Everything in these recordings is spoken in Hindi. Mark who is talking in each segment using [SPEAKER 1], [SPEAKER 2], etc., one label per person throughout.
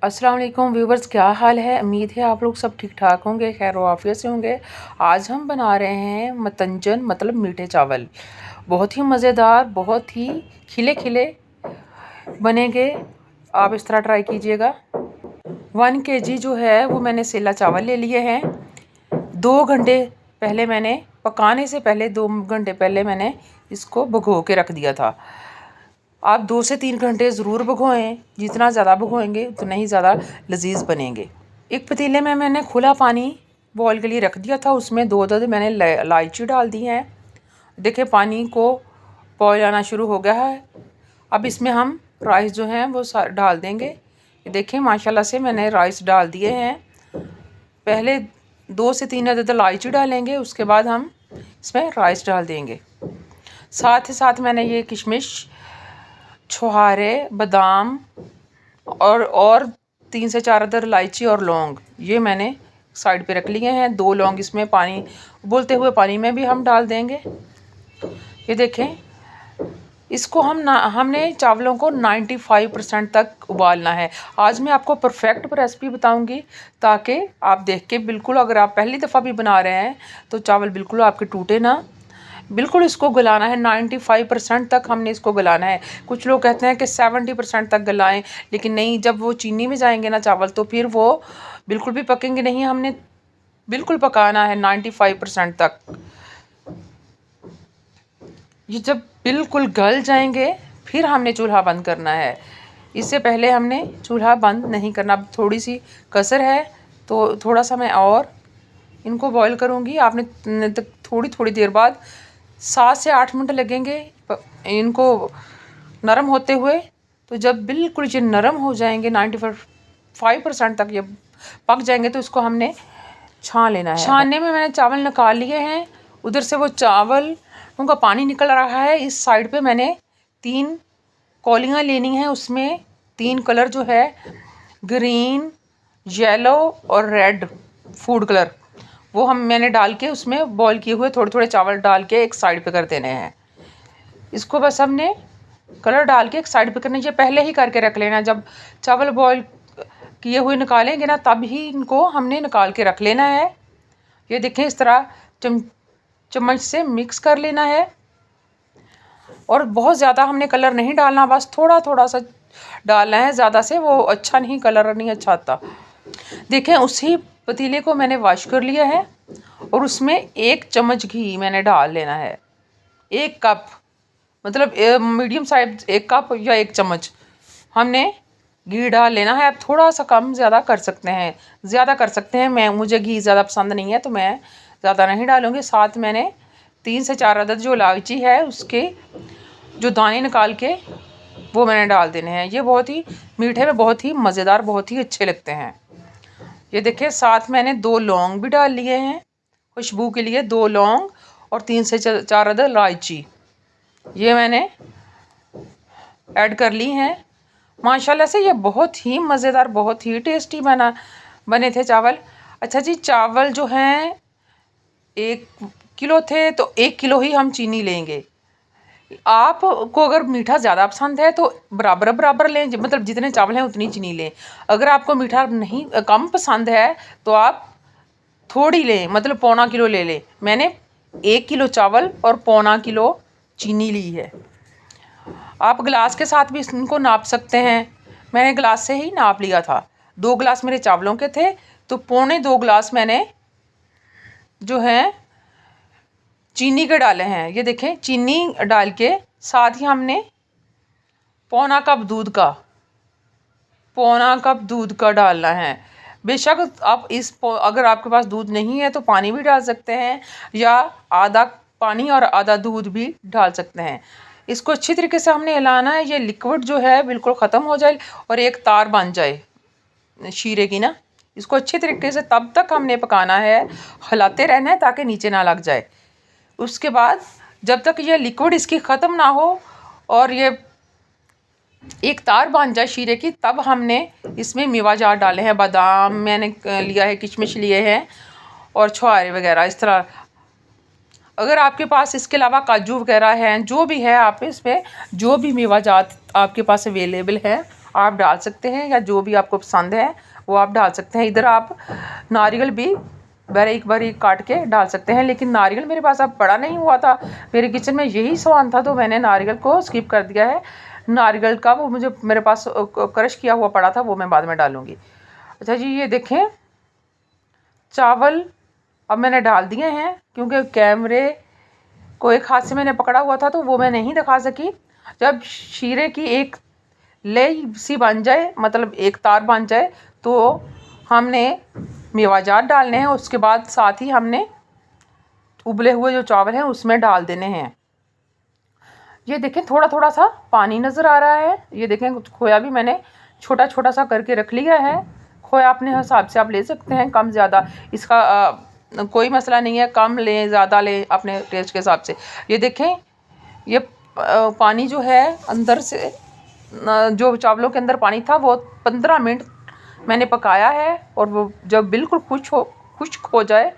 [SPEAKER 1] अस्सलाम वालेकुम व्यूवर्स, क्या हाल है। उम्मीद है आप लोग सब ठीक ठाक होंगे, खैर आफियत से होंगे। आज हम बना रहे हैं मतंजन मतलब मीठे चावल। बहुत ही मज़ेदार, बहुत ही खिले खिले बनेंगे। आप इस तरह ट्राई कीजिएगा। 1 kg जो है वो मैंने सेला चावल ले लिए हैं। 2 घंटे पहले मैंने पकाने से पहले 2 घंटे पहले मैंने इसको भिगो के रख दिया था। आप 2 से 3 घंटे ज़रूर भिगोएं। जितना ज़्यादा भिगोएंगे उतना ही ज़्यादा लजीज बनेंगे। एक पतीले में मैंने खुला पानी बॉयल के लिए रख दिया था। उसमें 2 अदद मैंने इलायची डाल दी हैं। देखिए पानी को बॉयल आना शुरू हो गया है। अब इसमें हम राइस जो हैं वो डाल देंगे। देखें माशाल्लाह से मैंने राइस डाल दिए हैं। पहले 2 से 3 अदद इलायची डालेंगे, उसके बाद हम इसमें राइस डाल देंगे। साथ ही साथ मैंने ये किशमिश, छुहारे, बादाम और 3 से 4 अदर इलायची और लौंग ये मैंने साइड पे रख लिए हैं। 2 लौंग इसमें पानी उबलते हुए पानी में भी हम डाल देंगे। ये देखें, इसको हमने चावलों को 95% तक उबालना है। आज मैं आपको परफेक्ट रेसिपी बताऊंगी ताकि आप देख के बिल्कुल, अगर आप पहली दफ़ा भी बना रहे हैं तो चावल बिल्कुल आपके टूटे ना। बिल्कुल इसको गलाना है, 95% तक हमने इसको गलाना है। कुछ लोग कहते हैं कि 70% तक गलाएं, लेकिन नहीं, जब वो चीनी में जाएंगे ना चावल तो फिर वो बिल्कुल भी पकेंगे नहीं। हमने बिल्कुल पकाना है 95% तक। ये जब बिल्कुल गल जाएंगे फिर हमने चूल्हा बंद करना है। इससे पहले हमने चूल्हा बंद नहीं करना। अब थोड़ी सी कसर है तो थोड़ा सा मैं और इनको बॉईल करूँगी। आपने थोड़ी थोड़ी देर बाद 7 से 8 मिनट लगेंगे इनको नरम होते हुए। तो जब बिल्कुल ये नरम हो जाएंगे 95% तक ये पक जाएंगे तो इसको हमने छान लेना है। छानने में मैंने चावल निकाल लिए हैं। उधर से वो चावल उनका पानी निकल रहा है। इस साइड पे मैंने 3 कौलियाँ लेनी हैं। उसमें 3 कलर जो है ग्रीन, येलो और रेड फूड कलर, वो मैंने डाल के उसमें बॉईल किए हुए थोड़े थोड़े चावल डाल के एक साइड पे कर देने हैं। इसको बस हमने कलर डाल के एक साइड पे करना। ये पहले ही करके रख लेना। जब चावल बॉईल किए हुए निकालेंगे ना तब ही इनको हमने निकाल के रख लेना है। ये देखें, इस तरह चम्मच से मिक्स कर लेना है। और बहुत ज़्यादा हमने कलर नहीं डालना, बस थोड़ा थोड़ा सा डालना है। ज़्यादा से वो अच्छा नहीं, कलर नहीं अच्छा आता। देखें, उसी पतीले को मैंने वॉश कर लिया है और उसमें 1 चम्मच घी मैंने डाल लेना है। 1 कप मतलब मीडियम साइज 1 कप या 1 चम्मच हमने घी डाल लेना है। आप थोड़ा सा कम ज़्यादा कर सकते हैं, ज़्यादा कर सकते हैं। मुझे घी ज़्यादा पसंद नहीं है तो मैं ज़्यादा नहीं डालूँगी। साथ मैंने 3 से 4 अदद जो इलायची है उसके जो दाने निकाल के वो मैंने डाल देने हैं। ये बहुत ही मीठे में बहुत ही मज़ेदार, बहुत ही अच्छे लगते हैं। ये देखिए, साथ मैंने 2 लौंग भी डाल लिए हैं खुशबू के लिए। 2 लौंग और 3 से 4 अदद इलायची ये मैंने ऐड कर ली हैं। माशाल्लाह से ये बहुत ही मज़ेदार, बहुत ही टेस्टी बने थे चावल। अच्छा जी, चावल जो हैं 1 किलो थे तो 1 किलो ही हम चीनी लेंगे। आपको अगर मीठा ज़्यादा पसंद है तो बराबर बराबर लें, मतलब जितने चावल हैं उतनी चीनी लें। अगर आपको मीठा नहीं कम पसंद है तो आप थोड़ी लें, मतलब 1/4 किलो ले लें। मैंने 1 किलो चावल और 1/4 किलो चीनी ली है। आप गिलास के साथ भी इनको नाप सकते हैं। मैंने गिलास से ही नाप लिया था। 2 गिलास मेरे चावलों के थे तो 2.25 गिलास मैंने जो है चीनी के डाले हैं। ये देखें, चीनी डाल के साथ ही हमने 1/4 कप दूध का डालना है। बेशक आप अगर आपके पास दूध नहीं है तो पानी भी डाल सकते हैं या आधा पानी और आधा दूध भी डाल सकते हैं। इसको अच्छी तरीके से हमने हिलाना है। ये लिक्विड जो है बिल्कुल ख़त्म हो जाए और एक तार बन जाए शीरे की ना। इसको अच्छी तरीके से तब तक हमने पकाना है, हिलाते रहना है ताकि नीचे ना लग जाए। उसके बाद जब तक ये लिक्विड इसकी ख़त्म ना हो और ये एक तार बन जाए शीरे की, तब हमने इसमें मेवा जात डाले हैं। बादाम मैंने लिया है, किशमिश लिए हैं और छुहारे वगैरह इस तरह। अगर आपके पास इसके अलावा काजू वगैरह हैं, जो भी है आप इसमें जो भी मेवा जात आपके पास अवेलेबल है आप डाल सकते हैं, या जो भी आपको पसंद है वो आप डाल सकते हैं। इधर आप नारियल भी बारीक बारीक काट के डाल सकते हैं, लेकिन नारियल मेरे पास अब पड़ा नहीं हुआ था, मेरे किचन में यही सामान था, तो मैंने नारियल को स्किप कर दिया है। नारियल का वो मुझे मेरे पास क्रश किया हुआ पड़ा था, वो मैं बाद में डालूँगी। अच्छा जी, ये देखें चावल अब मैंने डाल दिए हैं, क्योंकि कैमरे को एक हाथ से मैंने पकड़ा हुआ था तो वो मैं नहीं दिखा सकी। जब शीरे की एक लेई सी बन जाए, मतलब एक तार बन जाए, तो हमने मेवाजात डालने हैं। उसके बाद साथ ही हमने उबले हुए जो चावल हैं उसमें डाल देने हैं। ये देखें थोड़ा थोड़ा सा पानी नज़र आ रहा है। ये देखें खोया भी मैंने छोटा छोटा सा करके रख लिया है। खोया अपने हिसाब से आप ले सकते हैं, कम ज़्यादा इसका कोई मसला नहीं है, कम लें ज़्यादा लें अपने टेस्ट के हिसाब से। ये देखें ये पानी जो है अंदर से, जो चावलों के अंदर पानी था वो 15 मिनट मैंने पकाया है, और वो जब बिल्कुल खुश्क हो जाए,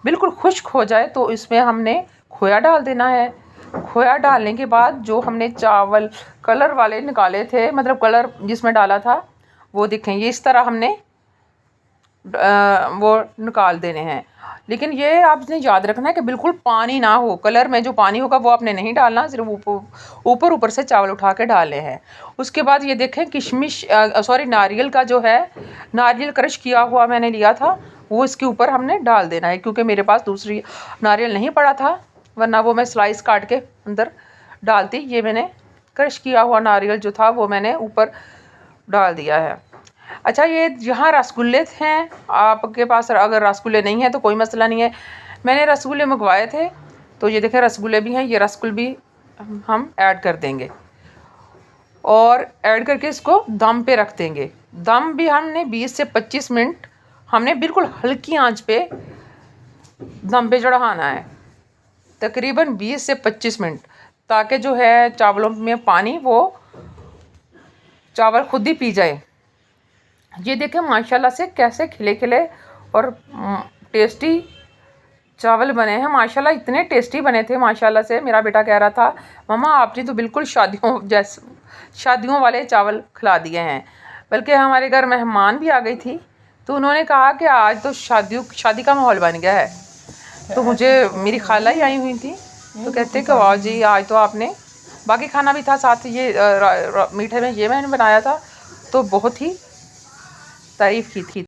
[SPEAKER 1] बिल्कुल खुश्क हो जाए, तो इसमें हमने खोया डाल देना है। खोया डालने के बाद जो हमने चावल कलर वाले निकाले थे, मतलब कलर जिसमें डाला था, वो देखें ये इस तरह हमने वो निकाल देने हैं। लेकिन ये आपने याद रखना है कि बिल्कुल पानी ना हो, कलर में जो पानी होगा वो आपने नहीं डालना, सिर्फ ऊपर ऊपर से चावल उठा के डालने हैं। उसके बाद ये देखें किशमिश नारियल का जो है, नारियल क्रश किया हुआ मैंने लिया था, वो इसके ऊपर हमने डाल देना है, क्योंकि मेरे पास दूसरी नारियल नहीं पड़ा था, वरना वो मैं स्लाइस काट के अंदर डालती। ये मैंने क्रश किया हुआ नारियल जो था वो मैंने ऊपर डाल दिया है। अच्छा, ये यहाँ रसगुल्ले हैं, आपके पास अगर रसगुल्ले नहीं है तो कोई मसला नहीं है। मैंने रसगुल्ले मंगवाए थे, तो ये देखें रसगुल्ले भी हैं। ये रसगुल्ले भी हम ऐड कर देंगे और ऐड करके इसको दम पे रख देंगे। दम भी हमने 20 से 25 मिनट हमने बिल्कुल हल्की आंच पे दम पे चढ़ाना है, तकरीबन 20 से 25 मिनट, ताकि जो है चावलों में पानी वो चावल खुद ही पी जाए। ये देखें माशाल्लाह से कैसे खिले खिले और टेस्टी चावल बने हैं। माशाल्लाह इतने टेस्टी बने थे माशाल्लाह से। मेरा बेटा कह रहा था मम्मा आपने तो बिल्कुल शादियों वाले चावल खिला दिए हैं। बल्कि हमारे घर मेहमान भी आ गई थी, तो उन्होंने कहा कि आज तो शादी का माहौल बन गया है। तो मुझे मेरी खाला ही आई हुई थी, तो कहते कि वाह जी आज तो आपने, बाकी खाना भी था साथ, ये मीठे में ये मैंने बनाया था, तो बहुत ही तारीफ़ की थी।